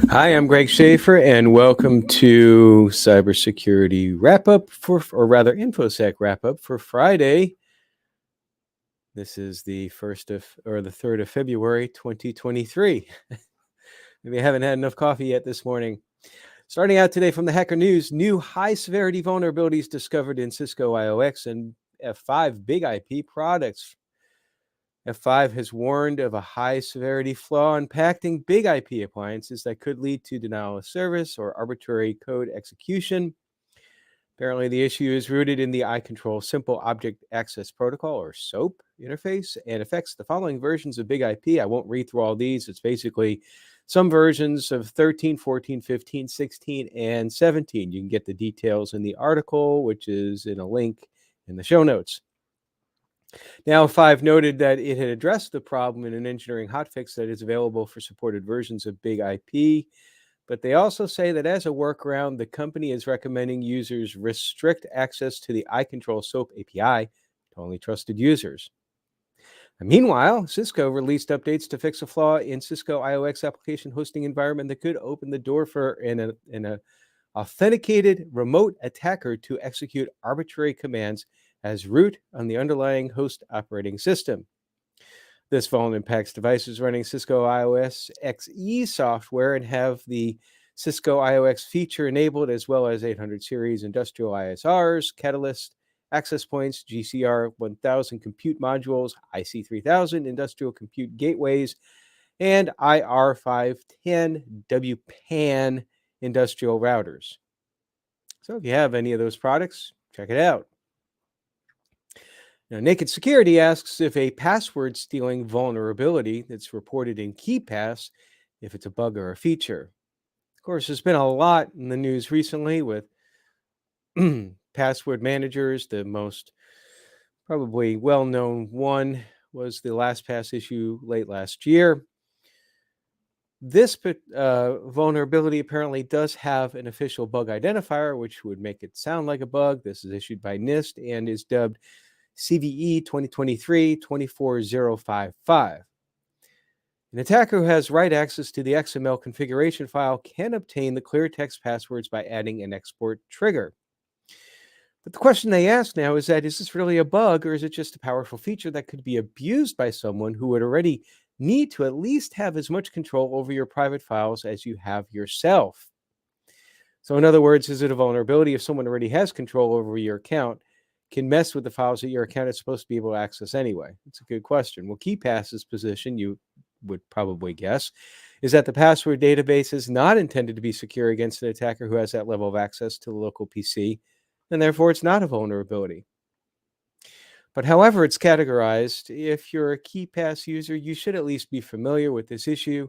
Hi, I'm Greg Schaefer, and welcome to Cybersecurity Wrap Up or rather, Infosec Wrap Up for Friday. This is the 3rd of February, 2023. Maybe I haven't had enough coffee yet this morning. Starting out today from the Hacker News, new high-severity vulnerabilities discovered in Cisco IOX and F5 Big IP products. F5 has warned of a high-severity flaw impacting big IP appliances that could lead to denial of service or arbitrary code execution. Apparently, the issue is rooted in the iControl Simple Object Access Protocol, or SOAP, interface and affects the following versions of Big IP. I won't read through all these. It's basically some versions of 13, 14, 15, 16, and 17. You can get the details in the article, which is in a link in the show notes. Now, F5 noted that it had addressed the problem in an engineering hotfix that is available for supported versions of Big IP, but they also say that as a workaround, the company is recommending users restrict access to the iControl SOAP API to only trusted users. Meanwhile, Cisco released updates to fix a flaw in Cisco IOX application hosting environment that could open the door for an authenticated remote attacker to execute arbitrary commands as root on the underlying host operating system. This vulnerability impacts devices running Cisco iOS XE software and have the Cisco IOX feature enabled, as well as 800 series industrial ISRs, Catalyst, access points, GCR 1000 compute modules, IC 3000 industrial compute gateways, and IR 510 WPAN industrial routers. So if you have any of those products, check it out. Now, Naked Security asks if a password stealing vulnerability that's reported in KeePass, if it's a bug or a feature. Of course, there's been a lot in the news recently with password managers. The most probably well-known one was the LastPass issue late last year. This vulnerability apparently does have an official bug identifier, which would make it sound like a bug. This is issued by NIST and is dubbed CVE 2023-24055. An attacker who has write access to the XML configuration file can obtain the clear text passwords by adding an export trigger. But the question they ask now is this really a bug, or is it just a powerful feature that could be abused by someone who would already need to at least have as much control over your private files as you have yourself? So in other words, is it a vulnerability if someone already has control over your account, can mess with the files that your account is supposed to be able to access anyway? It's a good question. Well, KeePass's position, you would probably guess, is that the password database is not intended to be secure against an attacker who has that level of access to the local PC, and therefore it's not a vulnerability. But however it's categorized, if you're a KeePass user, you should at least be familiar with this issue,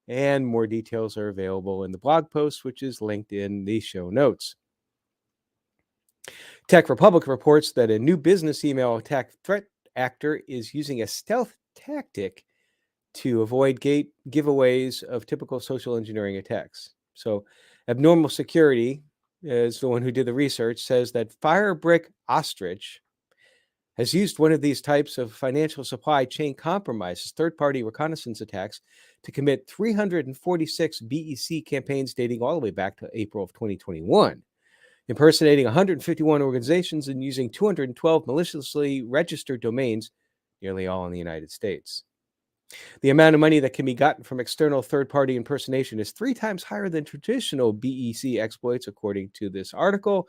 and more details are available in the blog post, which is linked in the show notes. Tech Republic reports that a new business email attack threat actor is using a stealth tactic to avoid giveaways of typical social engineering attacks. So, Abnormal Security is the one who did the research, says that Firebrick Ostrich has used one of these types of financial supply chain compromises, third-party reconnaissance attacks, to commit 346 BEC campaigns dating all the way back to April of 2021, impersonating 151 organizations and using 212 maliciously registered domains, nearly all in the United States. The amount of money that can be gotten from external third-party impersonation is 3 times higher than traditional BEC exploits, according to this article,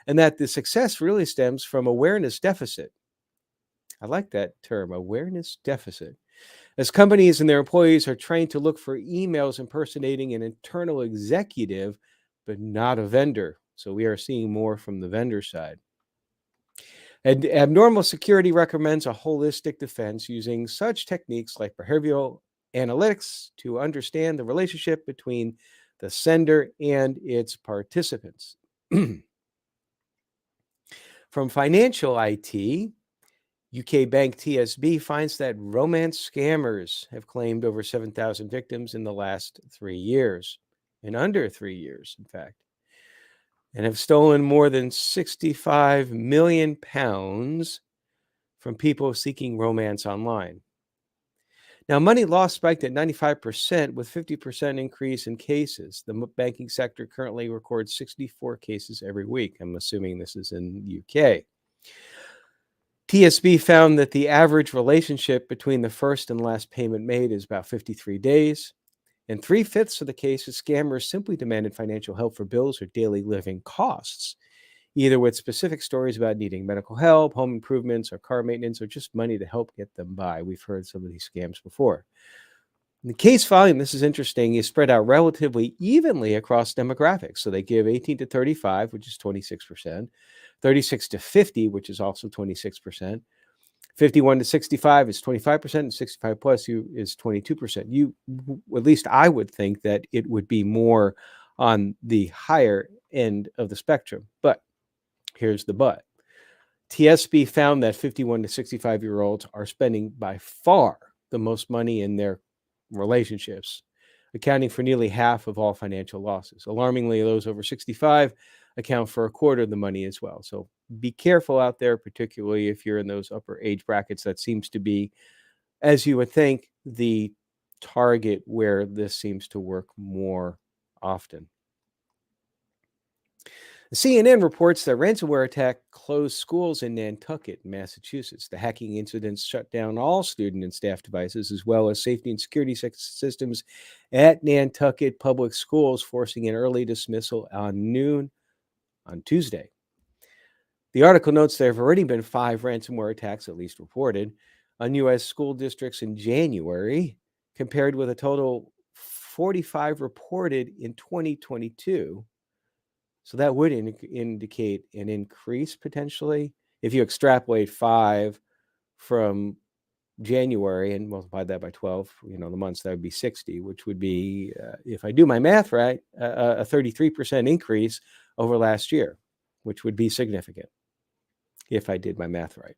and that the success really stems from awareness deficit. I like that term, awareness deficit. As companies and their employees are trained to look for emails impersonating an internal executive, but not a vendor. So we are seeing more from the vendor side. And Abnormal Security recommends a holistic defense using such techniques like behavioral analytics to understand the relationship between the sender and its participants. From financial IT, UK bank TSB finds that romance scammers have claimed over 7,000 victims in the last 3 years, in under 3 years, in fact, and have stolen more than £65 million from people seeking romance online. Now, money lost spiked at 95% with 50% increase in cases. The banking sector currently records 64 cases every week. I'm assuming this is in the UK. TSB found that the average relationship between the first and last payment made is about 53 days. In 3/5 of the cases, scammers simply demanded financial help for bills or daily living costs, either with specific stories about needing medical help, home improvements, or car maintenance, or just money to help get them by. We've heard some of these scams before. The case volume, this is interesting, is spread out relatively evenly across demographics. So they give 18 to 35, which is 26%, 36 to 50, which is also 26%, 51 to 65 is 25%, and 65 plus is 22%. At least I would think that it would be more on the higher end of the spectrum. But here's the but. TSB found that 51 to 65-year-olds are spending by far the most money in their relationships, accounting for nearly half of all financial losses. Alarmingly, those over 65 account for a quarter of the money as well. So be careful out there, particularly if you're in those upper age brackets. That seems to be, as you would think, the target where this seems to work more often. CNN reports that ransomware attack closed schools in Nantucket, Massachusetts. The hacking incidents shut down all student and staff devices, as well as safety and security systems at Nantucket public schools, forcing an early dismissal on noon on Tuesday. The article notes there have already been 5 ransomware attacks, at least reported, on U.S. school districts in January, compared with a total 45 reported in 2022. So that would indicate an increase potentially. If you extrapolate 5 from January and multiply that by 12, the months, that would be 60, which would be, if I do my math right, a 33% increase over last year, which would be significant if I did my math right.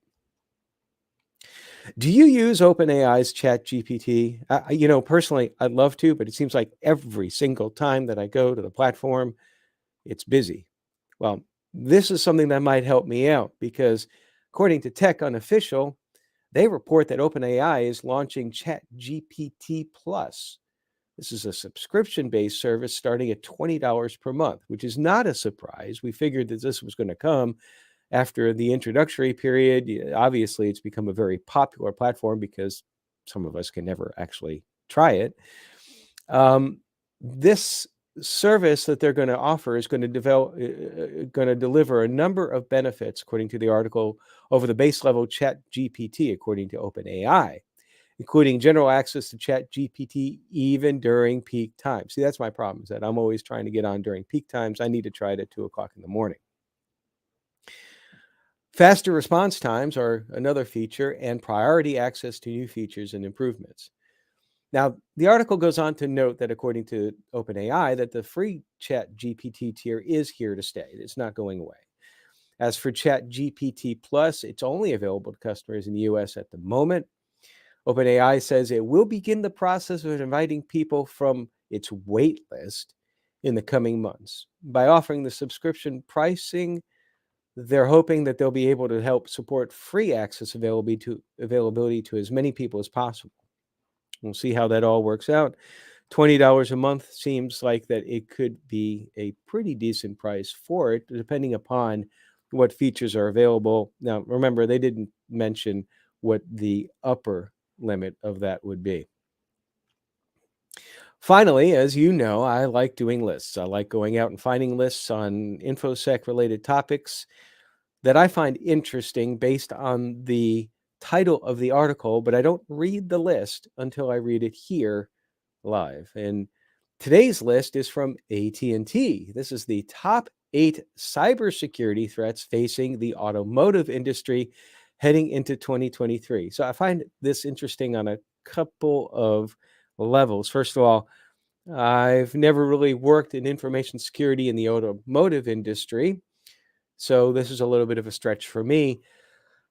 Do you use OpenAI's ChatGPT? Personally, I'd love to, but it seems like every single time that I go to the platform, it's busy. Well, this is something that might help me out because according to Tech Unofficial, they report that OpenAI is launching ChatGPT Plus. This is a subscription-based service starting at $20 per month, which is not a surprise. We figured that this was going to come after the introductory period. Obviously, it's become a very popular platform because some of us can never actually try it. This service that they're going to offer is going to deliver a number of benefits, according to the article, over the base level ChatGPT, according to OpenAI, including general access to ChatGPT even during peak time. See, that's my problem, is that I'm always trying to get on during peak times. I need to try it at 2 o'clock in the morning. Faster response times are another feature, and priority access to new features and improvements. Now, the article goes on to note that according to OpenAI, that the free ChatGPT tier is here to stay. It's not going away. As for ChatGPT Plus, it's only available to customers in the US at the moment. OpenAI says it will begin the process of inviting people from its wait list in the coming months. By offering the subscription pricing, they're hoping that they'll be able to help support free access availability to as many people as possible. We'll see how that all works out. $20 a month seems like that it could be a pretty decent price for it, depending upon what features are available. Now, remember, they didn't mention what the upper limit of that would be. Finally, as you know, I like doing lists. I like going out and finding lists on InfoSec-related topics that I find interesting based on the title of the article, but I don't read the list until I read it here live. And today's list is from AT&T. This is the top 8 cybersecurity threats facing the automotive industry heading into 2023. So I find this interesting on a couple of levels. First of all, I've never really worked in information security in the automotive industry, so this is a little bit of a stretch for me.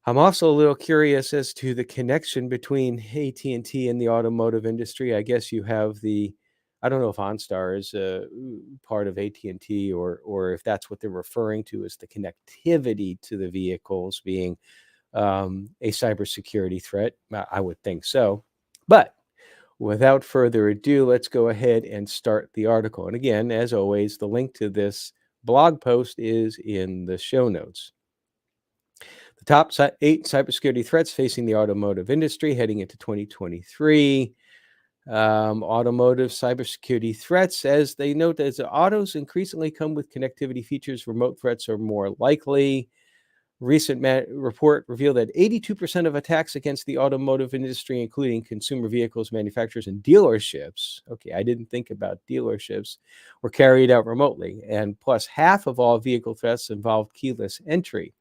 I'm also a little curious as to the connection between AT&T and the automotive industry. I guess you have I don't know if OnStar is part of AT&T or if that's what they're referring to as the connectivity to the vehicles being a cybersecurity threat. I would think so. But without further ado, let's go ahead and start the article. And again, as always, the link to this blog post is in the show notes. The top 8 cybersecurity threats facing the automotive industry heading into 2023. Automotive cybersecurity threats, as they note, as autos increasingly come with connectivity features, remote threats are more likely. Recent report revealed that 82% of attacks against the automotive industry, including consumer vehicles, manufacturers, and dealerships, okay, I didn't think about dealerships, were carried out remotely. And plus, half of all vehicle thefts involved keyless entry.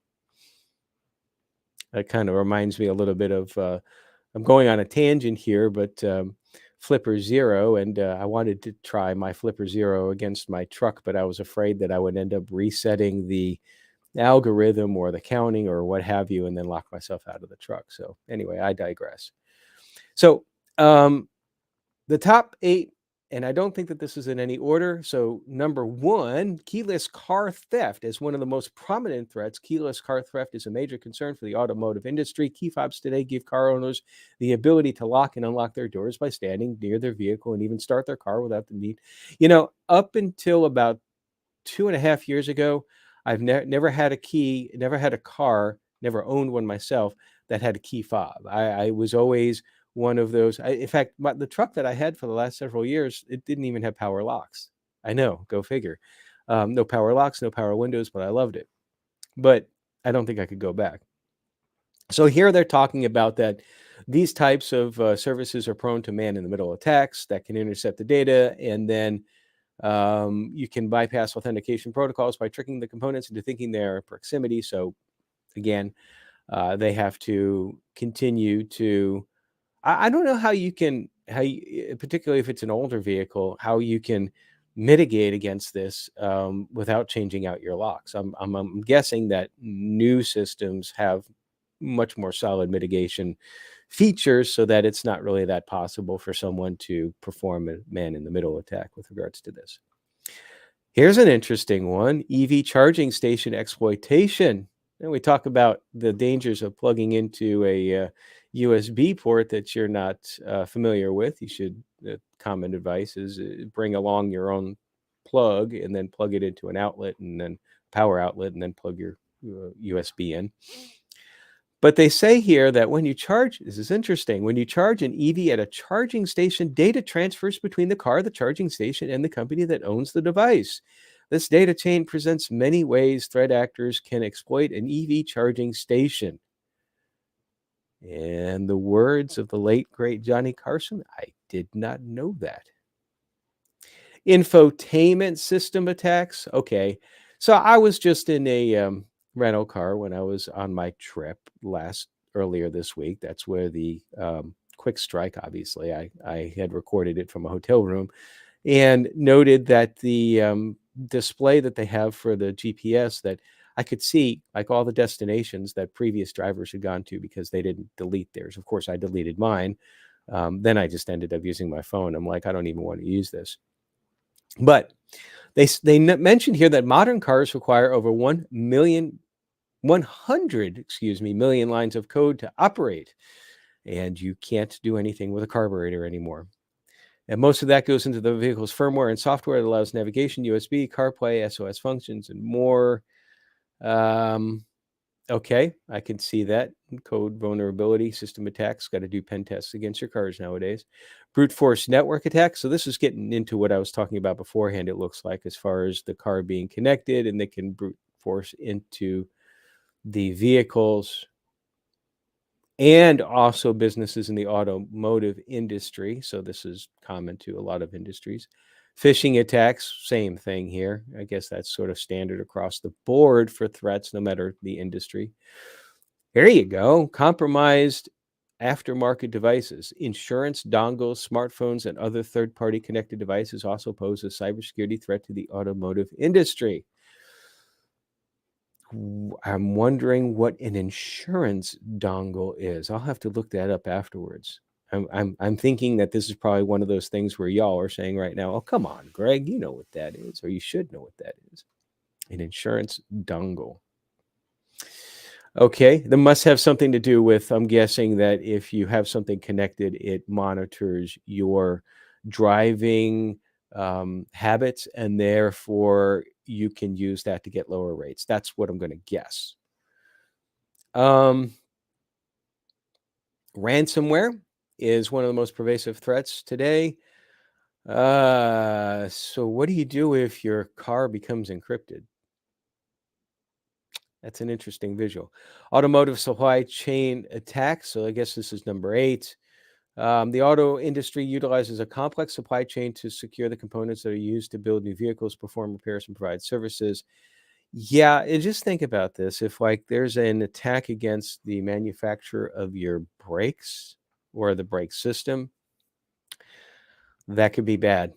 That kind of reminds me a little bit of, I'm going on a tangent here, but Flipper Zero, and I wanted to try my Flipper Zero against my truck, but I was afraid that I would end up resetting the algorithm or the counting or what have you, and then lock myself out of the truck. So anyway, I digress. So the top 8, and I don't think that this is in any order. So number 1, keyless car theft is one of the most prominent threats. Keyless car theft is a major concern for the automotive industry. Key fobs today give car owners the ability to lock and unlock their doors by standing near their vehicle and even start their car without the need. Up until about 2.5 years ago, I've never had a key, never had a car, never owned one myself that had a key fob. I was always one of those. In fact, the truck that I had for the last several years, it didn't even have power locks. I know, go figure. No power locks, no power windows, but I loved it. But I don't think I could go back. So here they're talking about that these types of services are prone to man-in-the-middle attacks that can intercept the data, and then you can bypass authentication protocols by tricking the components into thinking they're proximity. So again, they have to continue to, I don't know how you can, particularly if it's an older vehicle, how you can mitigate against this without changing out your locks. I'm guessing that new systems have much more solid mitigation features so that it's not really that possible for someone to perform a man-in-the-middle attack with regards to this. Here's an interesting one: EV charging station exploitation. And we talk about the dangers of plugging into a USB port that you're not familiar with. You should, common advice is bring along your own plug and then plug it into an outlet and then power outlet and then plug your USB in. But they say here that when you charge, this is interesting, when you charge an EV at a charging station, data transfers between the car, the charging station, and the company that owns the device. This data chain presents many ways threat actors can exploit an EV charging station. And the words of the late, great Johnny Carson, I did not know that. Infotainment system attacks. Okay, so I was just in a rental car when I was on my trip earlier this week. That's where the quick strike, obviously, I had recorded it from a hotel room and noted that the display that they have for the GPS, that I could see like all the destinations that previous drivers had gone to because they didn't delete theirs. Of course, I deleted mine. Then I just ended up using my phone. I'm like, I don't even want to use this. But they mentioned here that modern cars require over 100 million lines of code to operate, and you can't do anything with a carburetor anymore. And most of that goes into the vehicle's firmware and software that allows navigation, USB, CarPlay, SOS functions, and more. Okay, I can see that. Code vulnerability, system attacks, got to do pen tests against your cars nowadays. Brute force network attacks. So this is getting into what I was talking about beforehand, it looks like, as far as the car being connected, and they can brute force into the vehicles and also businesses in the automotive industry. So this is common to a lot of industries. Phishing attacks, same thing here. I guess that's sort of standard across the board for threats, no matter the industry. There you go. Compromised aftermarket devices, insurance, dongles, smartphones, and other third-party connected devices also pose a cybersecurity threat to the automotive industry. I'm wondering what an insurance dongle is. I'll have to look that up afterwards. I'm thinking that this is probably one of those things where y'all are saying right now, "Oh, come on, Greg, you know what that is, or you should know what that is." An insurance dongle. Okay, that must have something to do with, I'm guessing that if you have something connected, it monitors your driving, habits, and therefore you can use that to get lower rates. That's what I'm gonna guess. Um, Ransomware is one of the most pervasive threats today. So what do you do if your car becomes encrypted? That's an interesting visual. Automotive supply chain attacks. So I guess this is number 8. The auto industry utilizes a complex supply chain to secure the components that are used to build new vehicles, perform repairs, and provide services. Yeah, and just think about this. If like there's an attack against the manufacturer of your brakes or the brake system, that could be bad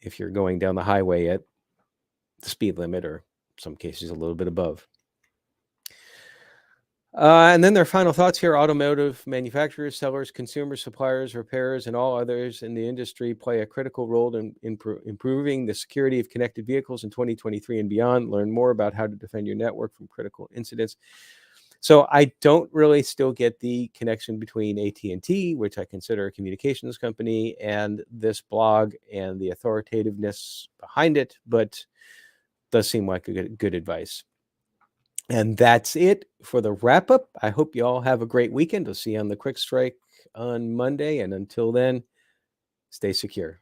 if you're going down the highway at the speed limit or some cases a little bit above. And then their final thoughts here: automotive manufacturers, sellers, consumers, suppliers, repairers, and all others in the industry play a critical role in improving the security of connected vehicles in 2023 and beyond. Learn more about how to defend your network from critical incidents. So I don't really still get the connection between AT&T, which I consider a communications company, and this blog and the authoritativeness behind it, but does seem like a good advice. And that's it for the wrap up. I hope you all have a great weekend. I'll see you on the Quick Strike on Monday. And until then, stay secure.